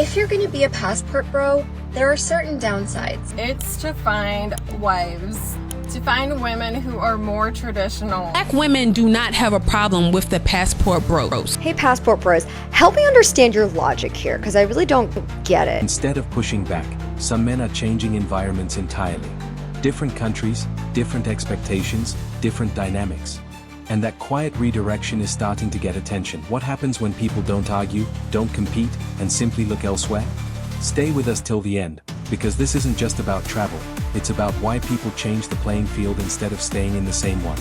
if you're gonna be a passport bro, there are certain downsides. It's to find wives, to find women who are more traditional. Black women do not have a problem with the passport bros. Hey passport bros, help me understand your logic here, because I really don't get it. Instead of pushing back, some men are changing environments entirely. Different countries, different expectations, different dynamics. And that quiet redirection is starting to get attention. What happens when people don't argue, don't compete, and simply look elsewhere? Stay with us till the end, because this isn't just about travel, it's about why people change the playing field instead of staying in the same one.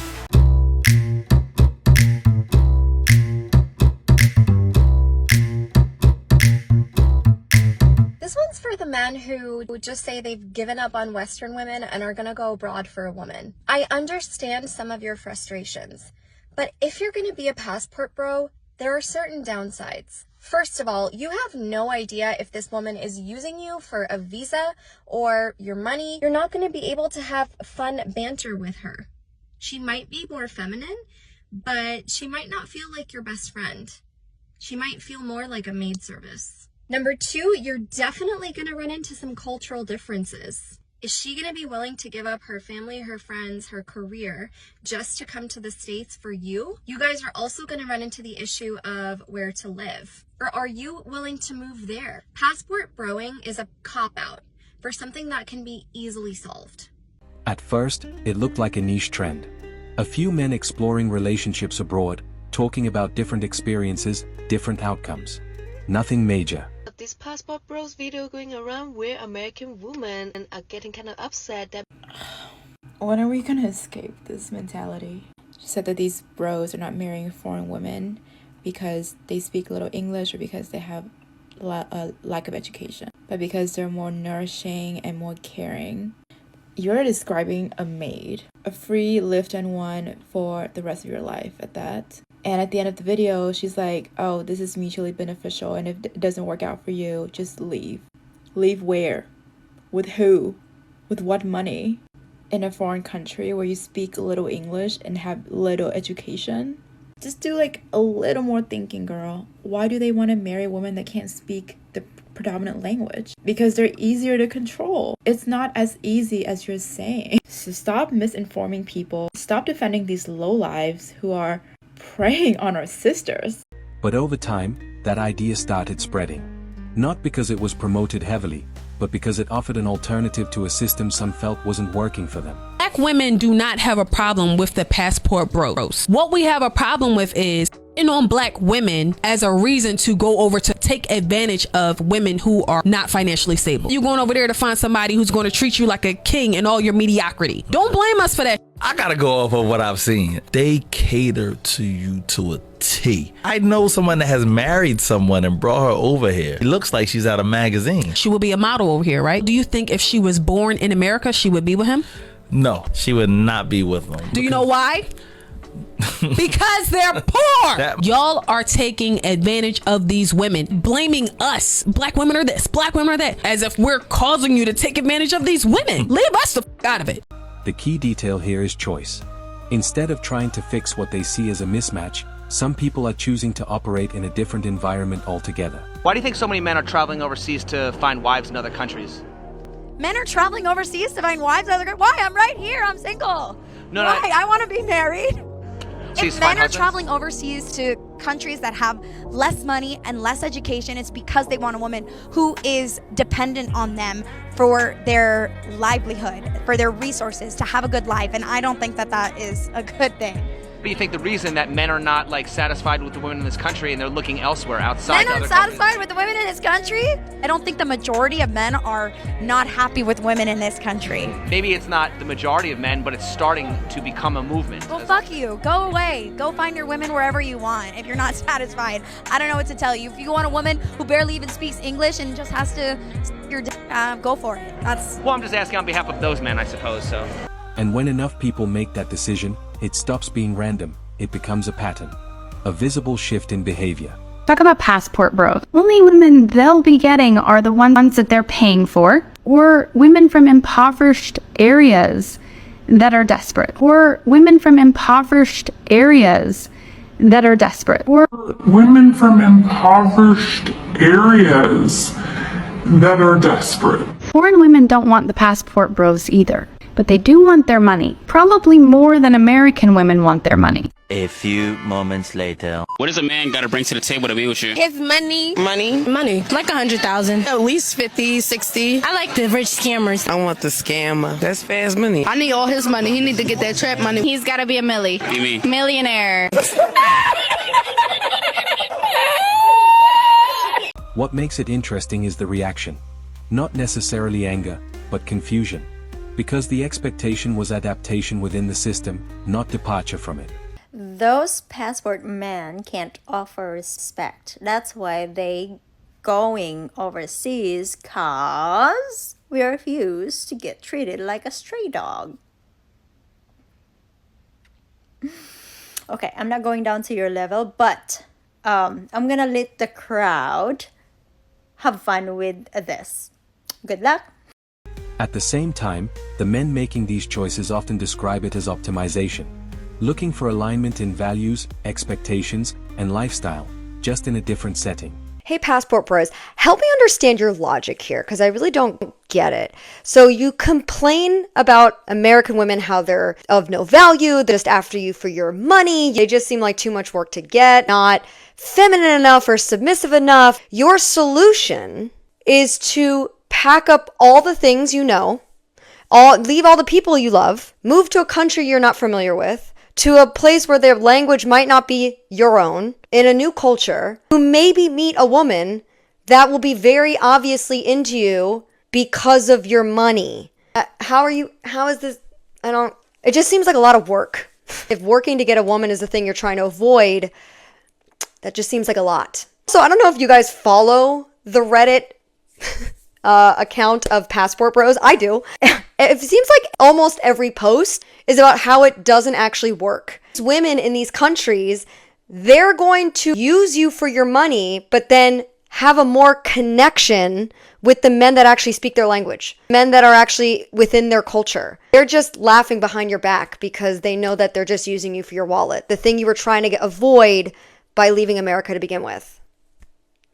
This one's for the men who would just say they've given up on Western women and are gonna go abroad for a woman. I understand some of your frustrations, but if you're gonna be a passport bro, there are certain downsides. First of all, you have no idea if this woman is using you for a visa or your money. You're not gonna be able to have fun banter with her. She might be more feminine, but she might not feel like your best friend. She might feel more like a maid service. Number two, you're definitely going to run into some cultural differences. Is she going to be willing to give up her family, her friends, her career just to come to the States for you? You guys are also going to run into the issue of where to live. Or are you willing to move there? Passport broing is a cop-out for something that can be easily solved. At first, it looked like a niche trend. A few men exploring relationships abroad, talking about different experiences, different outcomes. Nothing major. This passport bros video going around where American women are getting kind of upset that when are we gonna escape this mentality? She said that these bros are not marrying foreign women because they speak a little English or because they have a lack of education, but because they're more nourishing and more caring. You're describing a maid, a free lift and one for the rest of your life at that. And at the end of the video, she's like, oh, this is mutually beneficial. And if it doesn't work out for you, just leave. Leave where? With who? With what money? In a foreign country where you speak little English and have little education? Just do like a little more thinking, girl. Why do they want to marry women that can't speak the predominant language? Because they're easier to control. It's not as easy as you're saying. So stop misinforming people. Stop defending these lowlives who are preying on our sisters. But over time, that idea started spreading. Not because it was promoted heavily, but because it offered an alternative to a system some felt wasn't working for them. Black women do not have a problem with the passport bros. What we have a problem with is on black women as a reason to go over to take advantage of women who are not financially stable. You're going over there to find somebody who's going to treat you like a king in all your mediocrity. Don't blame us for that. I gotta go off of what I've seen. They cater to you to a T. I know someone that has married someone and brought her over here. It looks like she's out of magazine. She would be a model over here, right? Do you think if she was born in America, she would be with him? No, she would not be with him. Do you know why? Because they're poor. Y'all are taking advantage of these women, blaming us. Black women are this, black women are that, as if we're causing you to take advantage of these women. Leave us the f out of it. The key detail here is choice. Instead of trying to fix what they see as a mismatch, some people are choosing to operate in a different environment altogether. Why do you think so many men are traveling overseas to find wives in other countries? Men are traveling overseas to find wives in other countries? Why? I'm right here. I'm single. No, Why? I want to be married. If men are traveling overseas to countries that have less money and less education, it's because they want a woman who is dependent on them for their livelihood, for their resources, to have a good life. And I don't think that that is a good thing. But you think the reason that men are not satisfied with the women in this country and they're looking elsewhere outside men aren't satisfied with the women in this country? I don't think the majority of men are not happy with women in this country. Maybe it's not the majority of men, but it's starting to become a movement. Well, fuck you. Go away. Go find your women wherever you want. If you're not satisfied, I don't know what to tell you. If you want a woman who barely even speaks English and just has to your go for it. Well, I'm just asking on behalf of those men, I suppose. So. And when enough people make that decision, it stops being random, it becomes a pattern. A visible shift in behavior. Talk about passport bros. Only women they'll be getting are the ones that they're paying for, or women from impoverished areas that are desperate, or women from impoverished areas that are desperate, or women from impoverished areas that are desperate. Foreign women don't want the passport bros either, but they do want their money, probably more than American women want their money. A few moments later. What does a man gotta bring to the table to be with you? His money. Money. Like 100,000. At least 50, 60. I like the rich scammers. I want the scammer. That's fast money. I need all his money. He need to get that trap money. He's gotta be a millie. What do you mean? Millionaire. What makes it interesting is the reaction. Not necessarily anger, but confusion. Because the expectation was adaptation within the system, not departure from it. Those passport men can't offer respect. That's why they going overseas, cause we refuse to get treated like a stray dog. Okay, I'm not going down to your level, but I'm gonna let the crowd have fun with this. Good luck. At the same time, the men making these choices often describe it as optimization. Looking for alignment in values, expectations, and lifestyle, just in a different setting. Hey, passport bros, help me understand your logic here, because I really don't get it. So you complain about American women, how they're of no value, they're just after you for your money, they just seem like too much work to get, not feminine enough or submissive enough. Your solution is to pack up all the things you know, leave all the people you love, move to a country you're not familiar with, to a place where their language might not be your own, in a new culture, to maybe meet a woman that will be very obviously into you because of your money. How is this, it just seems like a lot of work. If working to get a woman is the thing you're trying to avoid, that just seems like a lot. So I don't know if you guys follow the Reddit account of Passport Bros. I do. It seems like almost every post is about how it doesn't actually work. Women in these countries, they're going to use you for your money, but then have a more connection with the men that actually speak their language, men that are actually within their culture. They're just laughing behind your back because they know that they're just using you for your wallet, the thing you were trying to avoid by leaving America to begin with.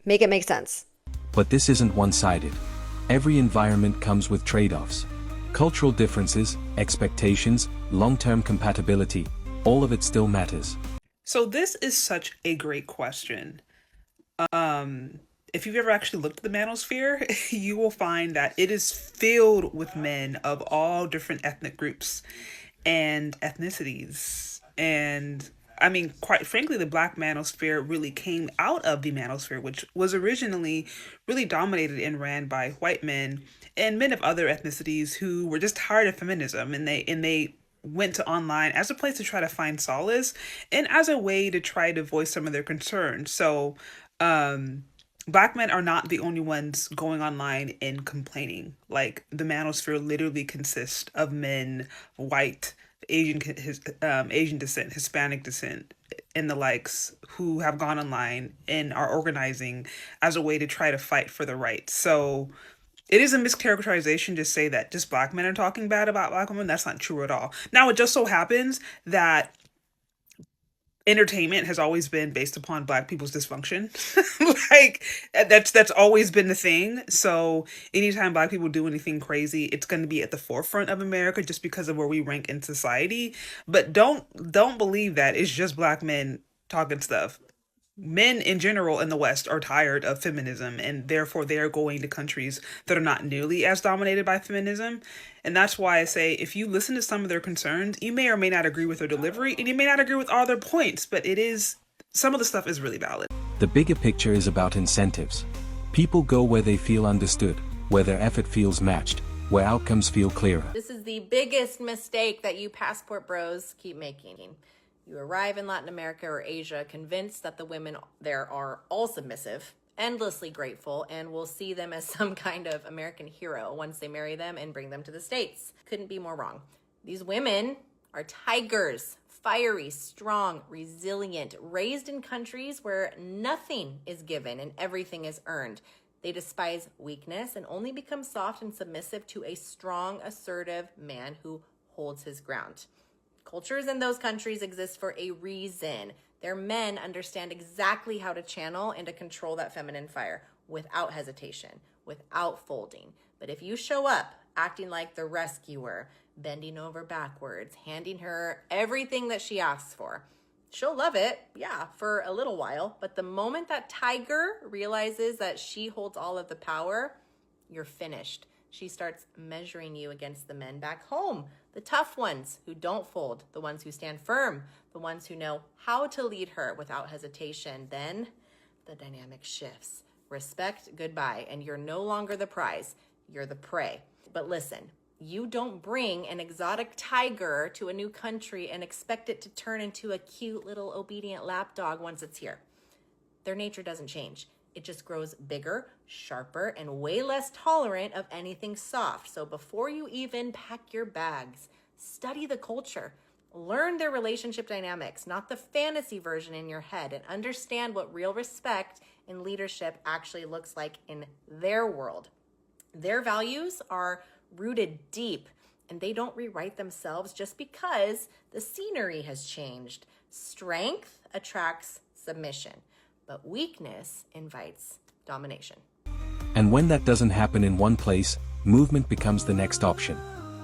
Make it make sense. But this isn't one-sided. Every environment comes with trade-offs. Cultural differences, expectations, long-term compatibility, all of it still matters. So this is such a great question. If you've ever actually looked at the Manosphere, you will find that it is filled with men of all different ethnic groups and ethnicities. And I mean, quite frankly, the Black Manosphere really came out of the Manosphere, which was originally really dominated and ran by white men and men of other ethnicities who were just tired of feminism, and they went to online as a place to try to find solace and as a way to try to voice some of their concerns. So Black men are not the only ones going online and complaining. Like, the Manosphere literally consists of men, white, Asian descent, Hispanic descent, and the likes, who have gone online and are organizing as a way to try to fight for the rights. So it is a mischaracterization to say that just Black men are talking bad about Black women. That's not true at all. Now, it just so happens that entertainment has always been based upon Black people's dysfunction. Like, that's always been the thing. So anytime Black people do anything crazy, it's going to be at the forefront of America just because of where we rank in society. But don't believe that it's just Black men talking stuff. Men in general in the West are tired of feminism, and therefore they are going to countries that are not nearly as dominated by feminism. And that's why I say, if you listen to some of their concerns, you may or may not agree with their delivery, and you may not agree with all their points, but some of the stuff is really valid. The bigger picture is about incentives. People go where they feel understood, where their effort feels matched, where outcomes feel clearer. This is the biggest mistake that you passport bros keep making. You arrive in Latin America or Asia convinced that the women there are all submissive, endlessly grateful, and will see them as some kind of American hero once they marry them and bring them to the States. Couldn't be more wrong. These women are tigers, fiery, strong, resilient, raised in countries where nothing is given and everything is earned. They despise weakness and only become soft and submissive to a strong, assertive man who holds his ground. Cultures in those countries exist for a reason. Their men understand exactly how to channel and to control that feminine fire. without hesitation, without folding. But if you show up acting like the rescuer, bending over backwards, handing her everything that she asks for, she'll love it, yeah, for a little while. But the moment that tiger realizes that she holds all of the power, you're finished. She starts measuring you against the men back home, the tough ones who don't fold, the ones who stand firm, the ones who know how to lead her without hesitation. Then the dynamic shifts. Respect, goodbye, and you're no longer the prize, you're the prey. But listen, you don't bring an exotic tiger to a new country and expect it to turn into a cute little obedient lapdog once it's here. Their nature doesn't change. It just grows bigger, sharper, and way less tolerant of anything soft. So before you even pack your bags, study the culture. Learn their relationship dynamics, not the fantasy version in your head, and understand what real respect and leadership actually looks like in their world. Their values are rooted deep, and they don't rewrite themselves just because the scenery has changed. Strength attracts submission, but weakness invites domination. And when that doesn't happen in one place, movement becomes the next option.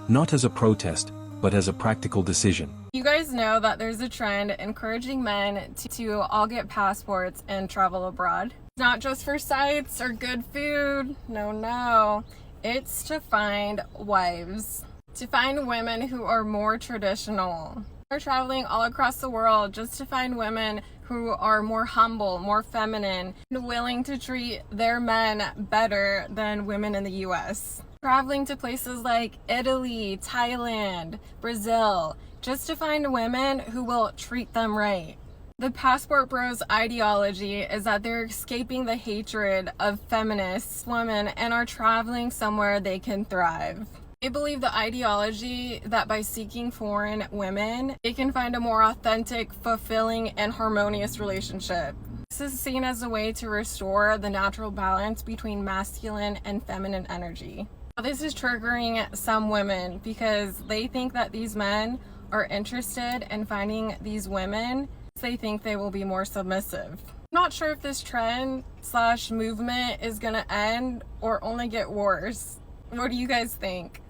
Not as a protest, but as a practical decision. You guys know that there's a trend encouraging men to all get passports and travel abroad. It's not just for sights or good food. No. It's to find wives, to find women who are more traditional. They're traveling all across the world just to find women who are more humble, more feminine, and willing to treat their men better than women in the US. Traveling to places like Italy, Thailand, Brazil, just to find women who will treat them right. The passport bros ideology is that they're escaping the hatred of feminist women and are traveling somewhere they can thrive. They believe the ideology that by seeking foreign women, they can find a more authentic, fulfilling, and harmonious relationship. This is seen as a way to restore the natural balance between masculine and feminine energy. This is triggering some women because they think that these men are interested in finding these women. They think they will be more submissive. I'm not sure if this trend / movement is gonna end or only get worse. What do you guys think?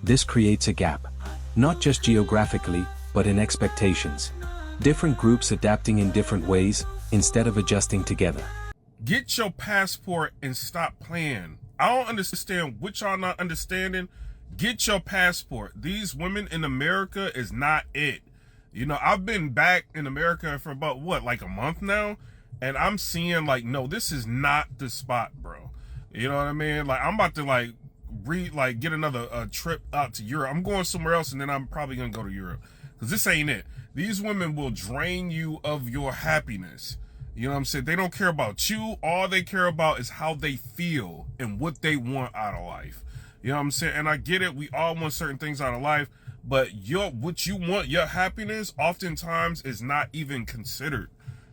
This creates a gap, not just geographically, but in expectations. Different groups adapting in different ways instead of adjusting together. Get your passport and stop playing. I don't understand what y'all not understanding. Get your passport. These women in America is not it. You know, I've been back in America for about, like a month now? And I'm seeing like, no, this is not the spot, bro. You know what I mean? Like, I'm about to get another trip out to Europe. I'm going somewhere else and then I'm probably going to go to Europe. Because this ain't it. These women will drain you of your happiness. You know what I'm saying? They don't care about you. All they care about is how they feel and what they want out of life. You know what I'm saying? And I get it. We all want certain things out of life. But what you want, your happiness, oftentimes is not even considered.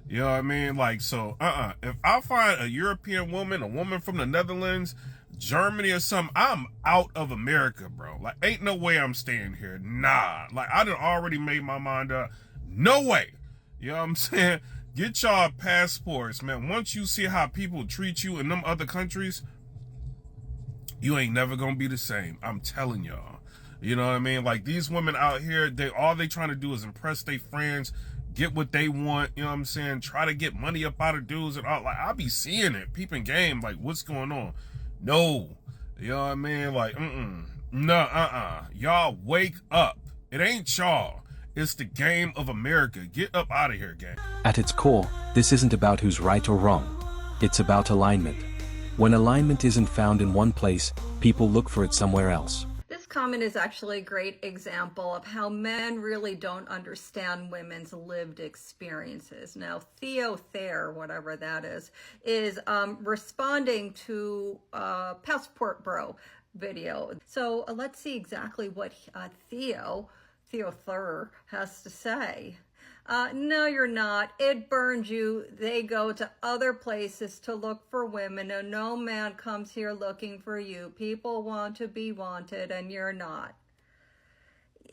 You know what I mean? Like, so, if I find a European woman, a woman from the Netherlands, Germany or something, I'm out of America, bro. Like, ain't no way I'm staying here. Nah. Like, I done already made my mind up. No way. You know what I'm saying? Get y'all passports, man. Once you see how people treat you in them other countries, you ain't never gonna be the same. I'm telling y'all. You know what I mean? Like, these women out here, all they trying to do is impress their friends, get what they want, you know what I'm saying? Try to get money up out of dudes and all. Like, I be seeing it, peeping game, like, what's going on? No. You know what I mean? Like, Y'all wake up. It ain't y'all. It's the game of America. Get up out of here, gang. At its core, this isn't about who's right or wrong. It's about alignment. When alignment isn't found in one place, people look for it somewhere else. This comment is actually a great example of how men really don't understand women's lived experiences. Now, Theo Thayer, whatever that is responding to Passport Bro video. So let's see exactly what Theo Thayer has to say. No, you're not. It burns you. They go to other places to look for women, and no man comes here looking for you. People want to be wanted, and you're not.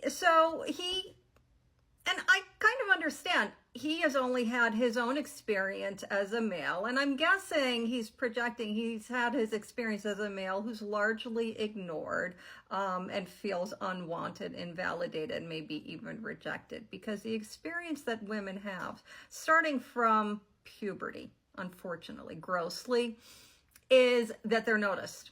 So he And I kind of understand. He has only had his own experience as a male, and I'm guessing he's projecting he's had his experience as a male who's largely ignored and feels unwanted, invalidated, maybe even rejected, because the experience that women have, starting from puberty, unfortunately, grossly, is that they're noticed.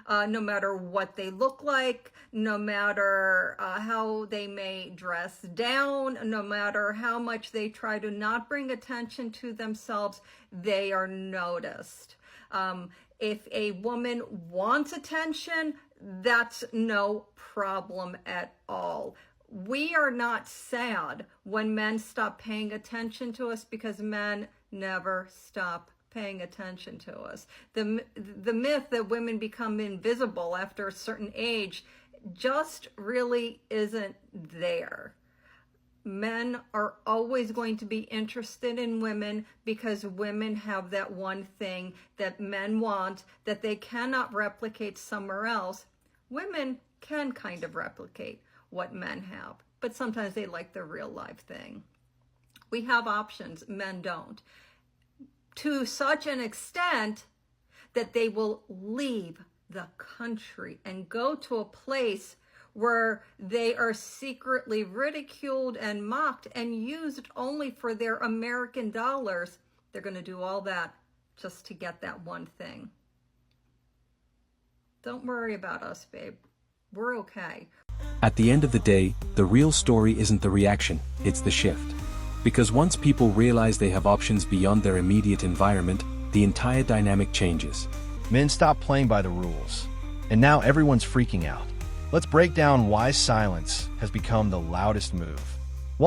No matter what they look like, no matter how they may dress down, no matter how much they try to not bring attention to themselves, they are noticed. If a woman wants attention, that's no problem at all. We are not sad when men stop paying attention to us, because men never stop paying attention to us. The myth that women become invisible after a certain age just really isn't there. Men are always going to be interested in women because women have that one thing that men want that they cannot replicate somewhere else. Women can kind of replicate what men have, but sometimes they like the real life thing. We have options, men don't, to such an extent that they will leave the country and go to a place where they are secretly ridiculed and mocked and used only for their American dollars. They're going to do all that just to get that one thing. Don't worry about us, babe. We're okay. At the end of the day, the real story isn't the reaction, it's the shift. Because once people realize they have options beyond their immediate environment, the entire dynamic changes. Men stopped playing by the rules, and now everyone's freaking out. Let's break down why silence has become the loudest move.